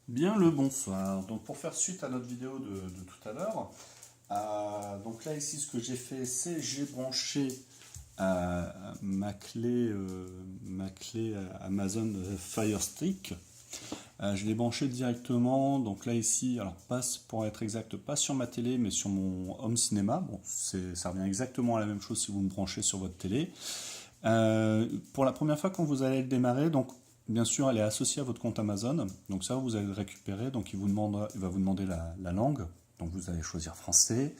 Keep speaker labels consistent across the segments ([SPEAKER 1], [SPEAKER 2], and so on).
[SPEAKER 1] Bien le bonsoir. Donc pour faire suite à notre vidéo de tout à l'heure, donc là ici ce que j'ai fait c'est j'ai branché ma clé Amazon Fire Stick. Je l'ai branché directement, donc là ici, alors pas pour être exact, pas sur ma télé mais sur mon home cinéma. Bon, ça revient exactement à la même chose si vous me branchez sur votre télé. Pour la première fois quand vous allez le démarrer, donc bien sûr elle est associée à votre compte Amazon, donc ça vous allez le récupérer, donc il va vous demander la langue, donc vous allez choisir français.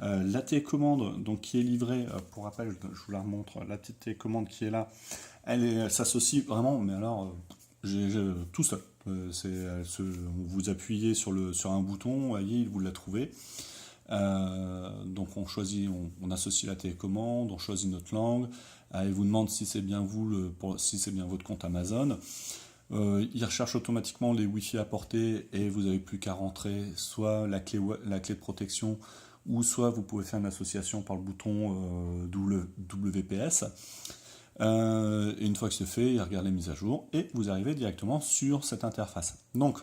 [SPEAKER 1] La télécommande donc qui est livrée, pour rappel je vous la remontre, la télécommande qui est là, elle s'associe vraiment, mais alors tout seul. Vous appuyez sur un bouton, vous voyez, vous la trouvez. Donc on choisit, on associe la télécommande, on choisit notre langue. Il vous demande si c'est bien vous, si c'est bien votre compte Amazon. Il recherche automatiquement les Wi-Fi apportés et vous n'avez plus qu'à rentrer soit la clé de protection ou soit vous pouvez faire une association par le bouton WPS. Et une fois que c'est fait, il regarde les mises à jour et vous arrivez directement sur cette interface. Donc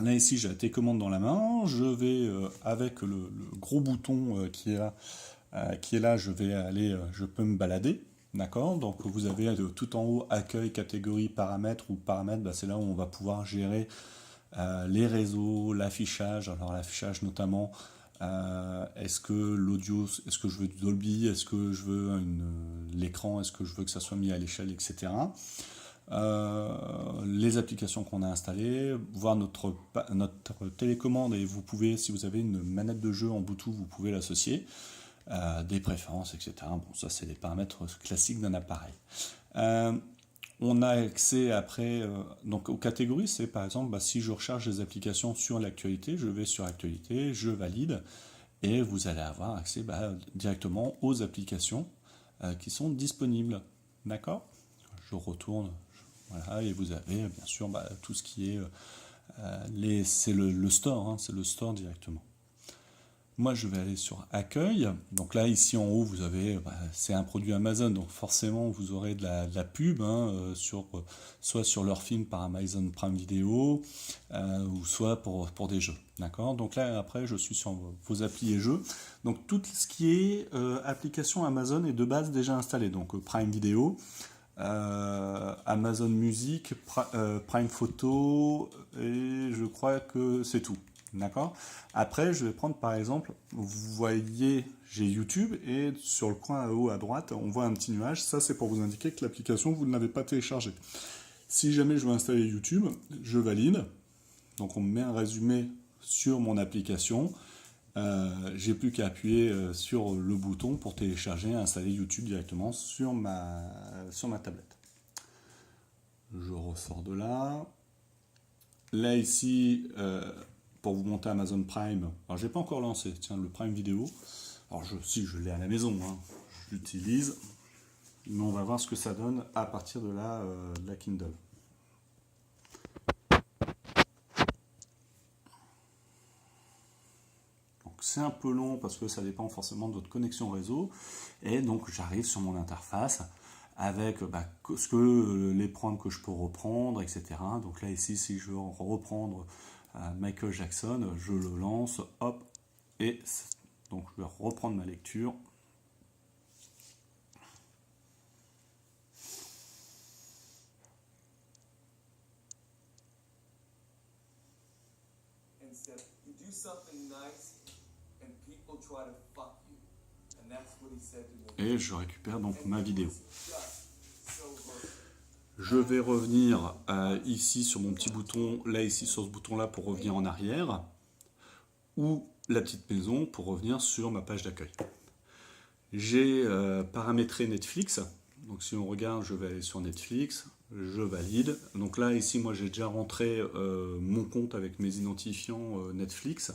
[SPEAKER 1] là ici j'ai la télécommande dans la main, je vais avec le gros bouton qui est là, je peux me balader, d'accord. Donc vous avez tout en haut accueil, catégorie, paramètres ou paramètres, c'est là où on va pouvoir gérer les réseaux, l'affichage. Alors l'affichage notamment, est-ce que l'audio, est-ce que je veux du Dolby, est-ce que je veux l'écran, est-ce que je veux que ça soit mis à l'échelle, etc. Les applications qu'on a installées, voir notre télécommande, et vous pouvez, si vous avez une manette de jeu en Bluetooth, vous pouvez l'associer, des préférences, etc. Bon, ça c'est les paramètres classiques d'un appareil. On a accès après donc aux catégories, c'est par exemple si je recharge des applications sur l'actualité, je vais sur actualité, je valide, et vous allez avoir accès directement aux applications qui sont disponibles. D'accord. Je retourne. Voilà, et vous avez bien sûr tout ce qui est c'est le store, c'est le store directement. Moi je vais aller sur accueil. Donc là ici en haut vous avez, c'est un produit Amazon, donc forcément vous aurez de la pub soit sur leur film par Amazon Prime Video ou soit pour des jeux. D'accord. Donc là après je suis sur vos applis et jeux. Donc tout ce qui est application Amazon est de base déjà installé. Donc Prime Video. Amazon Music, Prime Photo, et je crois que c'est tout. D'accord. Après, je vais prendre par exemple, vous voyez, j'ai YouTube, et sur le coin à haut à droite, on voit un petit nuage. Ça, c'est pour vous indiquer que l'application, vous ne l'avez pas téléchargée. Si jamais je veux installer YouTube, je valide. Donc, on me met un résumé sur mon application. J'ai plus qu'à appuyer sur le bouton pour télécharger et installer YouTube directement sur ma tablette. Je ressors de là. Là ici, pour vous monter Amazon Prime, alors j'ai pas encore lancé, tiens, le Prime Vidéo. Alors si je l'ai à la maison, je l'utilise, mais on va voir ce que ça donne à partir de la Kindle. C'est un peu long parce que ça dépend forcément de votre connexion réseau, et donc j'arrive sur mon interface avec les programmes que je peux reprendre, etc. Donc là ici, si je veux reprendre Michael Jackson, je le lance, hop, et donc je vais reprendre ma lecture. Et je récupère donc ma vidéo. Je vais revenir ici sur mon petit bouton, là ici sur ce bouton là pour revenir en arrière, ou la petite maison pour revenir sur ma page d'accueil. J'ai paramétré Netflix, donc si on regarde, je vais aller sur Netflix, je valide. Donc là ici moi j'ai déjà rentré mon compte avec mes identifiants Netflix.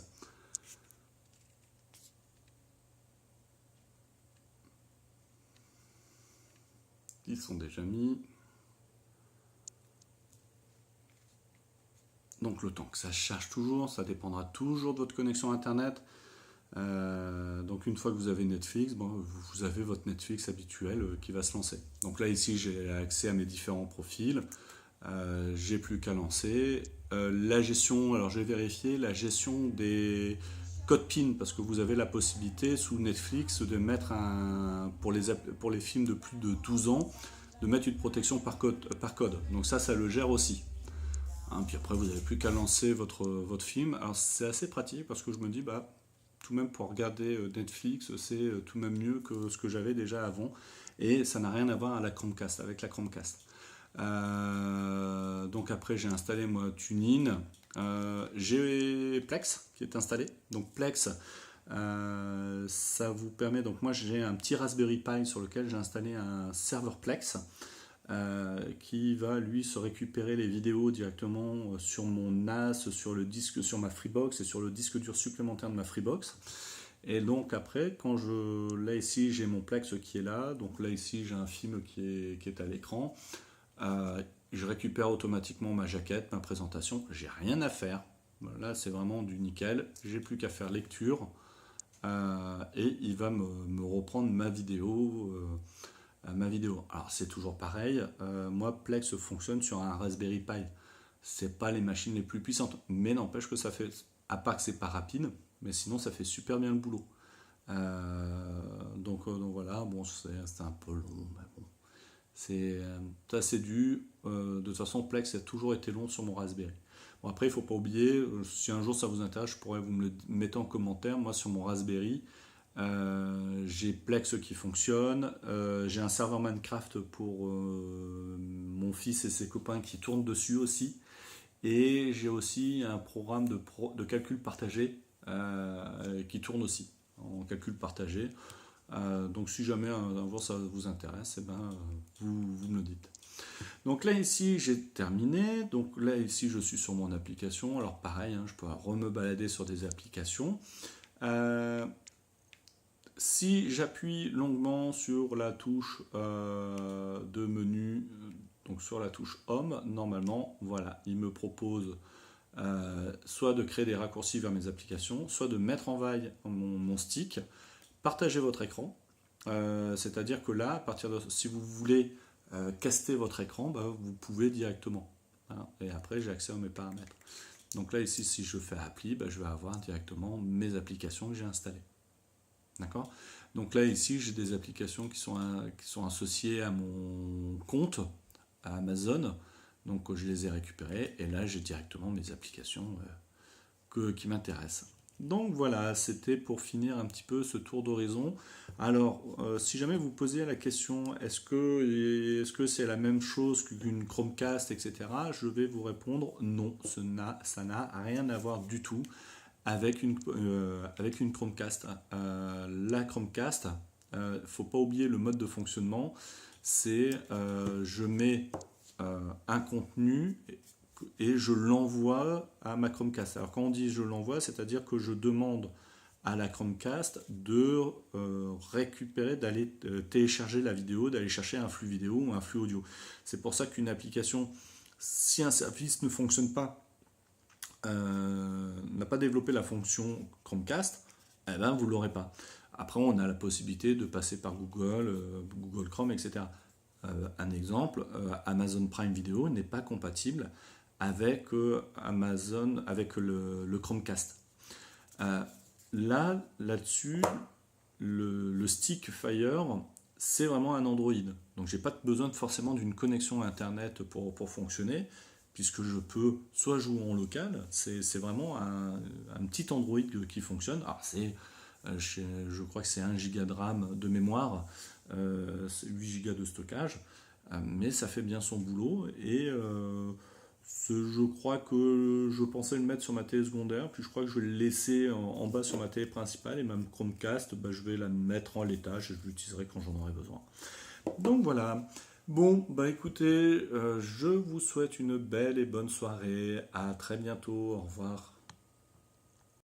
[SPEAKER 1] Ils sont déjà mis. Donc le temps que ça charge toujours, ça dépendra toujours de votre connexion internet. Donc une fois que vous avez Netflix, vous avez votre Netflix habituel qui va se lancer. Donc là ici j'ai accès à mes différents profils. J'ai plus qu'à lancer. La gestion, alors j'ai vérifié la gestion des codes PIN parce que vous avez la possibilité sous Netflix de mettre pour les films de plus de 12 ans de mettre une protection par code. Donc ça le gère aussi. Hein, puis après vous n'avez plus qu'à lancer votre film. Alors c'est assez pratique parce que je me dis tout de même pour regarder Netflix c'est tout de même mieux que ce que j'avais déjà avant et ça n'a rien à voir avec la Chromecast. Donc après j'ai installé moi TuneIn, j'ai Plex qui est installé. Donc Plex, ça vous permet, donc moi j'ai un petit Raspberry Pi sur lequel j'ai installé un serveur Plex qui va lui se récupérer les vidéos directement sur mon NAS, sur le disque, sur ma Freebox et sur le disque dur supplémentaire de ma Freebox. Et donc après, là ici j'ai mon Plex qui est là, donc là ici j'ai un film qui est à l'écran. Je récupère automatiquement ma jaquette, ma présentation, j'ai rien à faire. Là c'est vraiment du nickel, j'ai plus qu'à faire lecture et il va me reprendre ma vidéo. Alors c'est toujours pareil, moi Plex fonctionne sur un Raspberry Pi. C'est pas les machines les plus puissantes, mais n'empêche que ça fait, à part que c'est pas rapide, mais sinon ça fait super bien le boulot. Donc voilà, bon c'est un peu long, mais bon. C'est assez dû. De toute façon, Plex a toujours été long sur mon Raspberry. Bon, après, il ne faut pas oublier, si un jour ça vous intéresse, je pourrais vous me le mettre en commentaire. Moi, sur mon Raspberry, j'ai Plex qui fonctionne. J'ai un serveur Minecraft pour mon fils et ses copains qui tournent dessus aussi. Et j'ai aussi un programme de calcul partagé qui tourne aussi en calcul partagé. Donc si jamais un jour ça vous intéresse, vous me le dites. Donc là ici j'ai terminé, donc là ici je suis sur mon application, alors pareil, je peux me balader sur des applications. Si j'appuie longuement sur la touche de menu, donc sur la touche Home, normalement, voilà, il me propose soit de créer des raccourcis vers mes applications, soit de mettre en veille mon stick. Partagez votre écran, c'est-à-dire que là, si vous voulez caster votre écran, vous pouvez directement. Hein, et après, j'ai accès à mes paramètres. Donc là, ici, si je fais appli, je vais avoir directement mes applications que j'ai installées. D'accord ? Donc là, ici, j'ai des applications qui sont associées à mon compte, à Amazon. Donc je les ai récupérées et là, j'ai directement mes applications qui m'intéressent. Donc voilà, c'était pour finir un petit peu ce tour d'horizon. Alors, si jamais vous posez la question, est-ce que c'est la même chose qu'une Chromecast, etc., je vais vous répondre non, ça n'a rien à voir du tout avec une Chromecast. La Chromecast, faut pas oublier le mode de fonctionnement, c'est je mets un contenu et je l'envoie à ma Chromecast. Alors quand on dit je l'envoie, c'est-à-dire que je demande à la Chromecast de récupérer, d'aller télécharger la vidéo, d'aller chercher un flux vidéo ou un flux audio. C'est pour ça qu'une application, si un service ne fonctionne pas, n'a pas développé la fonction Chromecast, vous ne l'aurez pas. Après, on a la possibilité de passer par Google, Google Chrome, etc. Un exemple, Amazon Prime Video n'est pas compatible avec avec le Chromecast. Là-dessus, le stick Fire, c'est vraiment un Android. Donc j'ai pas besoin forcément d'une connexion Internet pour fonctionner, puisque je peux soit jouer en local, c'est vraiment un petit Android qui fonctionne. Alors je crois que c'est 1 Go de RAM de mémoire, 8 Go de stockage, mais ça fait bien son boulot et je crois que je pensais le mettre sur ma télé secondaire, puis je crois que je vais le laisser en bas sur ma télé principale et même Chromecast, je vais la mettre en laitage et je l'utiliserai quand j'en aurai besoin. Donc voilà. Bon, écoutez, je vous souhaite une belle et bonne soirée. À très bientôt. Au revoir.